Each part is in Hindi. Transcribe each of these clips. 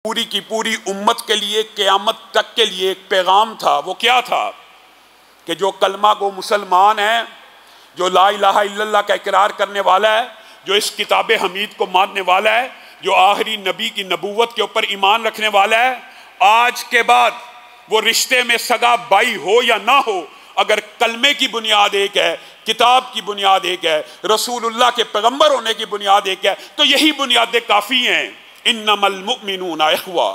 पूरी की पूरी उम्मत के लिए क़यामत तक के लिए एक पैगाम था। वो क्या था कि जो कलमा गो मुसलमान है, जो ला इलाहा इल्लल्लाह का इकरार करने वाला है, जो इस किताब हमीद को मानने वाला है, जो आखिरी नबी की नबूवत के ऊपर ईमान रखने वाला है, आज के बाद वो रिश्ते में सगा भाई हो या ना हो, अगर कलमे की बुनियाद एक है, किताब की बुनियाद एक है, रसूलुल्लाह के पैगंबर होने की बुनियाद एक है, तो यही बुनियादें काफ़ी हैं। इन्नमल मुमिनूना इख्वा,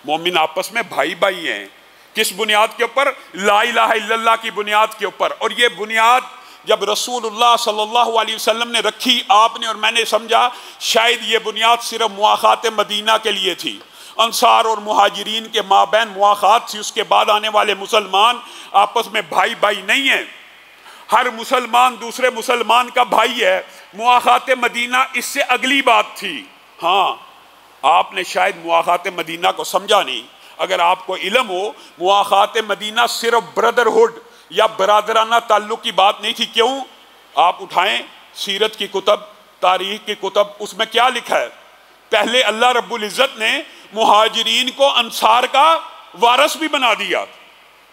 मोमिन आपस में भाई भाई हैं। किस बुनियाद के ऊपर? ला इलाहा इल्लल्लाह की बुनियाद के ऊपर। और ये बुनियाद जब रसूलुल्लाह सल्लल्लाहु अलैहि वसल्लम ने रखी, आपने और मैंने समझा शायद ये बुनियाद सिर्फ मुआखात मदीना के लिए थी, अंसार और मुहाजिरीन के माबैन मुआखात थी। उसके बाद आने वाले मुसलमान आपस में भाई भाई नहीं है, हर मुसलमान दूसरे मुसलमान का भाई है। मुआखात मदीना इससे अगली बात थी। हाँ, आपने शायद मुआखात मदीना को समझा नहीं। अगर आपको इल्म हो, मुआखात मदीना सिर्फ ब्रदरहुड या बरादराना ताल्लुक की बात नहीं थी। क्यों? आप उठाएं सीरत की कुतब, तारीख की कुतब, उसमें क्या लिखा है? पहले अल्लाह रब्बुल इज़्ज़त ने मुहाजिरीन को अंसार का वारस भी बना दिया।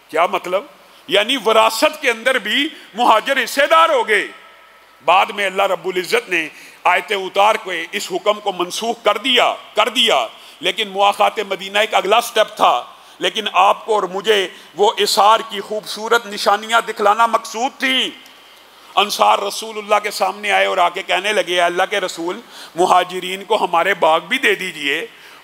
क्या मतलब? यानी विरासत के अंदर भी मुहाजिर हिस्सेदार हो गए। बाद में अल्लाह रब्बुल इज़्ज़त ने आयतें उतार के इस हुक्म को मनसूख कर दिया। लेकिन मुआखात मदीना एक अगला स्टेप था। लेकिन आपको और मुझे वो इसार की खूबसूरत निशानियां दिखलाना मकसूद थी। अंसार रसूलुल्लाह के सामने आए और आके कहने लगे, अल्लाह के रसूल, मुहाजिरीन को हमारे बाग भी दे दीजिए,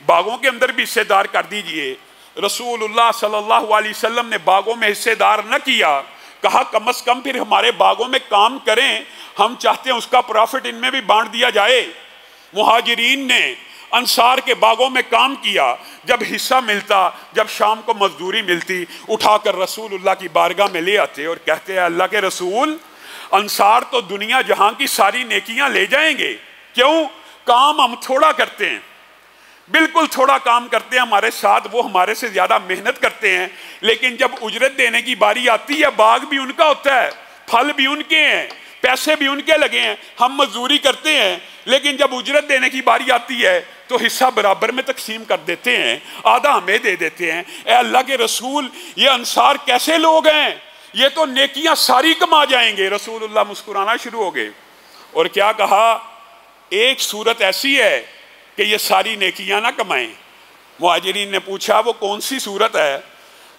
बागों के अंदर भी हिस्सेदार कर दीजिए। रसूलुल्लाह सल्लल्लाहु अलैहि वसल्लम ने बागों में हिस्सेदार न किया। कहा कम से कम फिर हमारे बागों में काम करें, हम चाहते हैं उसका प्रॉफिट इनमें भी बांट दिया जाए। मुहाजिरीन ने अंसार के बागों में काम किया। जब हिस्सा मिलता, जब शाम को मजदूरी मिलती, उठाकर रसूलुल्लाह की बारगाह में ले आते और कहते हैं, अल्लाह के रसूल, अंसार तो दुनिया जहां की सारी नेकियां ले जाएंगे। क्यों? काम हम थोड़ा करते हैं, बिल्कुल थोड़ा काम करते हैं, हमारे साथ वो हमारे से ज्यादा मेहनत करते हैं। लेकिन जब उजरत देने की बारी आती है, बाग भी उनका होता है, फल भी उनके हैं, पैसे भी उनके लगे हैं, हम मजदूरी करते हैं। लेकिन जब उजरत देने की बारी आती है तो हिस्सा बराबर में तकसीम कर देते हैं, आधा हमें दे देते हैं। ए अल्लाह के रसूल, ये अंसार कैसे लोग हैं? ये तो नेकियां सारी कमा जाएंगे। रसूलुल्लाह मुस्कुराना शुरू हो गए और क्या कहा, एक सूरत ऐसी है कि ये सारी नेकियां ना कमाएं। मुहाजिरीन ने पूछा, वो कौन सी सूरत है?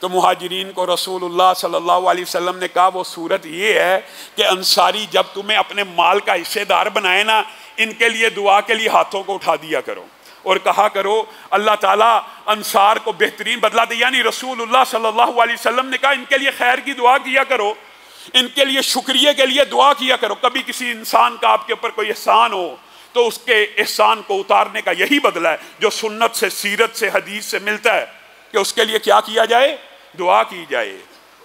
तो मुहाजिरीन को रसूलुल्लाह सल्लल्लाहु अलैहि वसल्लम ने कहा, वो सूरत ये है कि अंसारी जब तुम्हें अपने माल का हिस्सेदार बनाए ना, इनके लिए दुआ के लिए हाथों को उठा दिया करो और कहा करो, अल्लाह ताला अंसार को बेहतरीन बदला दे। यानी रसूलुल्लाह सल्लल्लाहु अलैहि वसल्लम ने कहा, इनके लिए खैर की दुआ किया करो, इनके लिए शुक्रिया के लिए दुआ किया करो। कभी किसी इंसान का आपके ऊपर कोई एहसान हो तो उसके एहसान को उतारने का यही बदला है जो सुन्नत से, सीरत से, हदीस से मिलता है, कि उसके लिए क्या किया जाए? दुआ की जाए।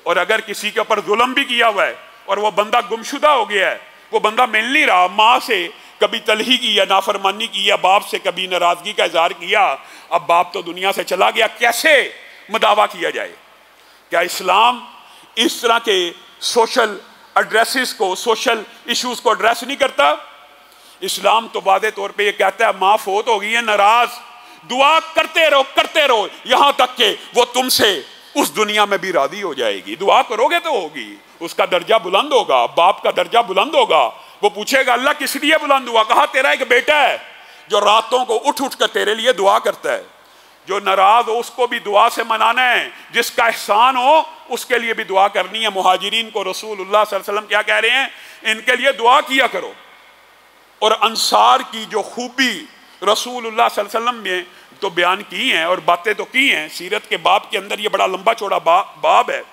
और अगर किसी के ऊपर जुल्म भी किया हुआ है और वो बंदा गुमशुदा हो गया है, वो बंदा मिल नहीं रहा, माँ से कभी तलही की या नाफरमानी की या बाप से कभी नाराजगी का इजहार किया, अब बाप तो दुनिया से चला गया, कैसे मदावा किया जाए? क्या इस्लाम इस तरह के सोशल एड्रेसेस को, सोशल इश्यूज को एड्रेस नहीं करता? इस्लाम तो वादे तौर पे ये कहता है, माँ फौत हो गई है, नाराज, दुआ करते रहो यहां तक के वो तुमसे उस दुनिया में भी राजी हो जाएगी। दुआ करोगे तो होगी, उसका दर्जा बुलंद होगा, बाप का दर्जा बुलंद होगा। वो पूछेगा, अल्लाह किस लिए बुलंद हुआ? कहा, तेरा एक बेटा है जो रातों को उठ उठ कर तेरे लिए दुआ करता है। जो नाराज हो उसको भी दुआ से मनाना है, जिसका एहसान हो उसके लिए भी दुआ करनी है। मुहाजिरीन को रसूलुल्लाह सल्लल्लाहु अलैहि वसल्लम क्या कह रहे हैं? इनके लिए दुआ किया करो। और अंसार की जो खूबी रसूलुल्लाह सल्लल्लाहु अलैहि वसल्लम ने तो बयान की हैं और बातें तो की हैं, सीरत के बाब के अंदर ये बड़ा लंबा चौड़ा बाब है।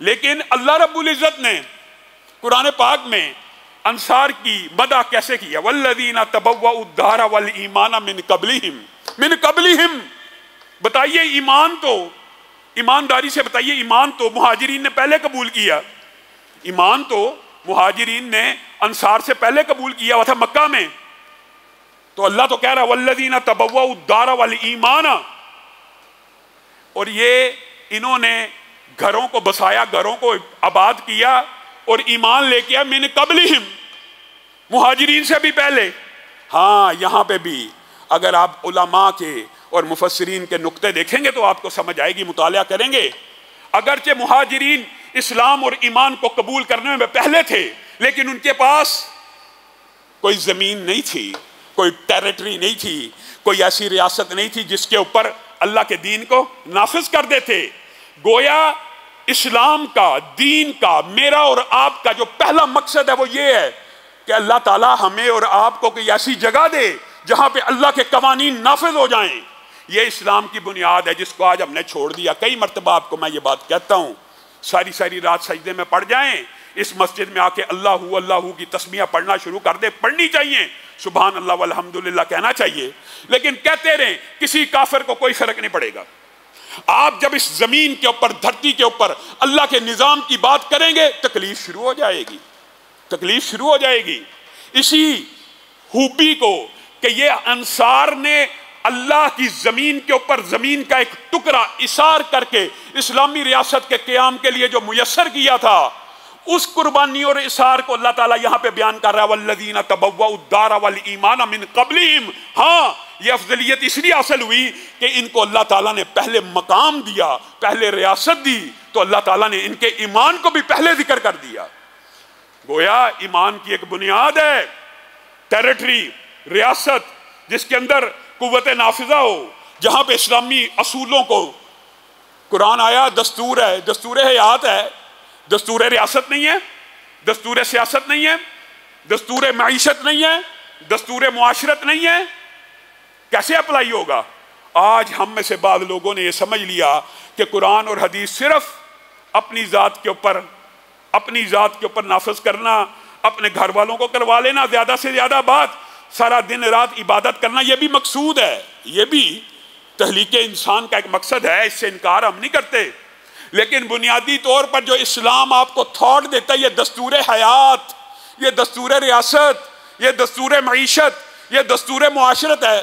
लेकिन अल्लाह रब्बुल इज़्ज़त ने कुरान पाक में अंसार की मदह कैसे किया? वल्लज़ीना तबव्वउद-दारा वल ईमाना मिन कब्लिहिम। बताइए, ईमान तो, ईमानदारी से बताइए, ईमान तो मुहाजिरीन ने पहले कबूल किया। ईमान तो मुहाजिरीन ने अंसार से पहले कबूल किया हुआ था मक्का में। तो अल्लाह तो कह रहा है, वल्लज़ीना तबव्वउद-दारा वल ईमाना। और ये इन्होंने घरों को बसाया, घरों को आबाद किया और ईमान लेके आया मिन कब्लिहिम, मुहाजिरीन से भी पहले। हाँ, यहाँ पे भी अगर आप उलमा के और मुफस्सिरीन के नुक्ते देखेंगे तो आपको समझ आएगी, मुताला करेंगे। अगरचे मुहाजिरीन इस्लाम और ईमान को कबूल करने में पहले थे, लेकिन उनके पास कोई ज़मीन नहीं थी, कोई टेरिटरी नहीं थी, कोई ऐसी रियासत नहीं थी जिसके ऊपर अल्लाह के दीन को नाफिज कर देते। गोया इस्लाम का, दीन का, मेरा और आपका जो पहला मकसद है वो ये है कि अल्लाह ताला हमें और आपको कोई ऐसी जगह दे जहां पे अल्लाह के कवानीन नाफिज हो जाएं। ये इस्लाम की बुनियाद है जिसको आज हमने छोड़ दिया। कई मरतबा आपको मैं ये बात कहता हूँ, सारी सारी रात सजदे में पड़ जाएं, इस मस्जिद में आके अल्लाहू की तस्मीयाँ पढ़ना शुरू कर दे, पढ़नी चाहिए, सुबहान अल्लाह वल्हम्दुलिल्लाह कहना चाहिए, लेकिन कहते रहें, किसी काफिर को कोई फर्क नहीं पड़ेगा। आप जब इस जमीन के ऊपर, धरती के ऊपर अल्लाह के निजाम की बात करेंगे, तकलीफ शुरू हो जाएगी, तकलीफ शुरू हो जाएगी। इसी खूबी को कि ये अंसार ने अल्लाह की जमीन के ऊपर जमीन का एक टुकड़ा इसार करके इस्लामी रियासत के क़याम के लिए जो मुयस्सर किया था, उस कुर्बानी और इसार को अल्लाह ताला यहाँ पे बयान कर रहा है, वल्लज़ीना तबव्वउद्दार वल ईमान मिन क़ब्लिहिम। हाँ, ये अफजलियत इसलिए हासिल हुई कि इनको अल्लाह ताला ने पहले मकाम दिया, पहले रियासत दी, तो अल्लाह ताला ने इनके ईमान को भी पहले जिक्र कर दिया। गोया ईमान की एक बुनियाद है टेरिटरी, रियासत, जिसके अंदर कुव्वत नाफिजा हो, जहां पे इस्लामी असूलों को, कुरान आया दस्तूर है, दस्तूर हयात है, दस्तूर रियासत नहीं है, दस्तूर सियासत नहीं है, दस्तूर मईशत नहीं है, दस्तूर मुआशरत नहीं है, कैसे अप्लाई होगा? आज हम में से बाद लोगों ने यह समझ लिया कि कुरान और हदीस सिर्फ अपनी ज़ात के ऊपर, अपनी ज़ात के ऊपर नाफिज करना, अपने घर वालों को करवा लेना, ज़्यादा से ज़्यादा बात, सारा दिन रात इबादत करना, यह भी मकसूद है, यह भी तहलीके इंसान का एक मकसद है, इससे इनकार हम नहीं करते। लेकिन बुनियादी तौर पर जो इस्लाम आपको थॉट देता है, यह दस्तूर हयात, यह दस्तूर रियासत, यह दस्तूर मईशत, यह दस्तूर मुआशरत है,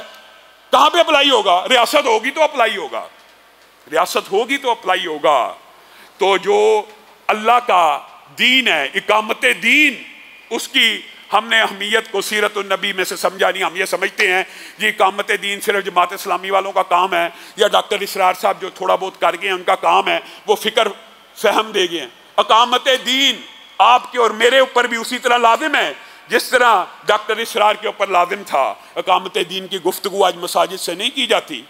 कहाँ पे अप्लाई होगा? रियासत होगी तो अप्लाई होगा, रियासत होगी तो अप्लाई होगा। तो जो अल्लाह का दीन है, इकामत दीन, उसकी हमने अहमियत को सीरत नबी में से समझा नहीं। हम ये समझते हैं कि इकामत दीन सिर्फ जमात इस्लामी वालों का काम है, या डॉक्टर इसरार साहब जो थोड़ा बहुत कर गए हैं उनका काम है, वो फिक्र फहम दे गए। इकामत दीन आपके और मेरे ऊपर भी उसी तरह लाजिम है जिस तरह डॉक्टर इसरार के ऊपर लाजिम था। इकामत दीन की गुफ्तगू आज मसाजिद से नहीं की जाती,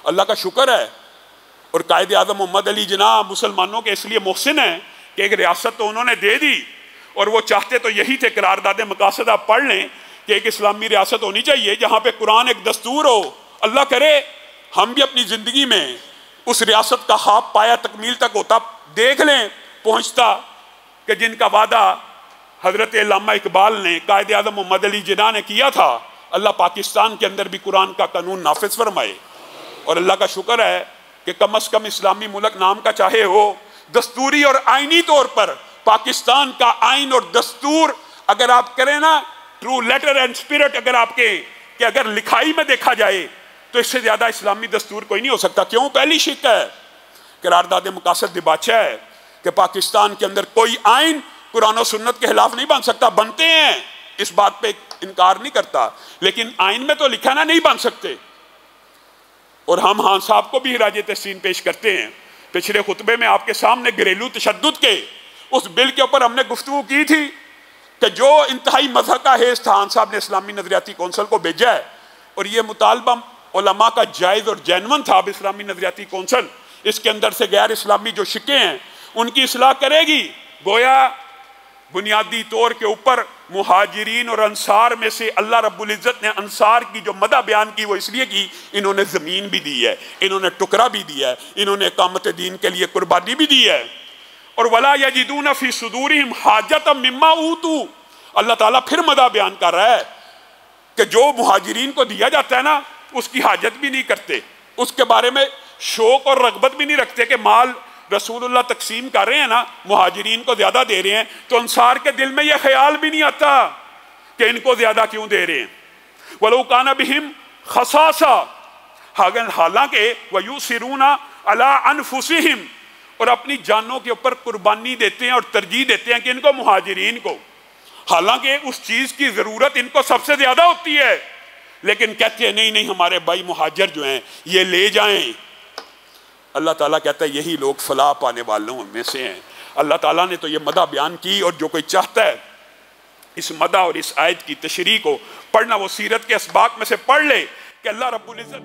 अल्लाह का शुक्र है। और कायद आज़म मोहम्मद अली जिन्ना मुसलमानों के इसलिए मोहसिन है कि एक रियासत तो उन्होंने दे दी, और वो चाहते तो यही थे, करारदाद मकासद आप पढ़ लें कि एक इस्लामी रियासत होनी चाहिए जहाँ पे कुरान एक दस्तूर हो। अल्लाह करे हम भी अपनी ज़िंदगी में उस रियासत का ख्वाब पाया तकमील तक होता, देख लें पहुँचता, कि जिनका वादा हज़रत अल्लामा इकबाल ने, कायद आज़म मोहम्मद अली जिन्ना ने किया था, अल्लाह पाकिस्तान के अंदर भी कुरान का कानून नाफिज फरमाए। और अल्लाह का शुक्र है कि कम अज़ कम इस्लामी मुल्क नाम का चाहे हो, दस्तूरी और आइनी तौर पर पाकिस्तान का आइन और दस्तूर अगर आप करें ना, ट्रू लेटर एंड स्पिरिट अगर आपके, कि अगर लिखाई में देखा जाए तो इससे ज़्यादा इस्लामी दस्तूर कोई नहीं हो सकता। क्यों? पहली शिक है, करारदाद मकासद दिबाचा है कि पाकिस्तान के अंदर कोई आइन कुरान और सुन्नत के खिलाफ नहीं बन सकता। बनते हैं, इस बात पे इनकार नहीं करता, लेकिन आइन में तो लिखा ना नहीं बन सकते। और हम खान साहब को भी राज तहसीन पेश करते हैं। पिछले खुतबे में आपके सामने घरेलू तशद्दुद के उस बिल के ऊपर हमने गुफ्तगू की थी कि जो इंतहाई मजहब का हेज था, खान साहब ने इस्लामी नजरियाती कौंसल को भेजा है, और ये मुतालबा उलमा का जायज़ और जैनवन था। अब इस्लामी नजरियाती कौंसल इसके अंदर से गैर इस्लामी जो शिके हैं उनकी इस्लाह करेगी। गोया बुनियादी तौर के ऊपर मुहाजिरीन और अंसार में से अल्लाह रब्बुल इज़्ज़त ने अंसार की जो मदा बयान की वो इसलिए की, इन्होंने ज़मीन भी दी है, इन्होंने टुकड़ा भी दिया है, इन्होंने इकामत दीन के लिए कुर्बानी भी दी है। और वला यजिदून फी सुदूरिहिम हाजतम मिम्मा ऊतू, अल्लाह ताला फिर मदा बयान कर रहा है कि जो मुहाजिरीन को दिया जाता है ना, उसकी हाजत भी नहीं करते, उसके बारे में शौक और रगबत भी नहीं रखते कि माल रसूलुल्लाह तकसीम कर रहे हैं ना, मुहाजिरीन को ज्यादा दे रहे हैं, तो अंसार के दिल में यह ख्याल भी नहीं आता कि इनको ज्यादा क्यों दे रहे हैं। वलो काना बिहिम खसासा, हालांकि वयुसिरूना अला अनफुसिहिम, और अपनी जानों के ऊपर कुर्बानी देते हैं और तरजीह देते हैं कि इनको, मुहाजिरीन को, हालांकि उस चीज की जरूरत इनको सबसे ज्यादा होती है, लेकिन कहते हैं नहीं नहीं हमारे भाई मुहाजिर जो हैं ये ले जाएं। अल्लाह ताला कहता है यही लोग फलाह पाने वालों में से हैं। अल्लाह ताला ने तो ये मदा बयान की, और जो कोई चाहता है इस मदा और इस आयत की तशरीह को पढ़ना, वो सीरत के असबाक में से पढ़ ले कि अल्लाह रब्बुल इज्जत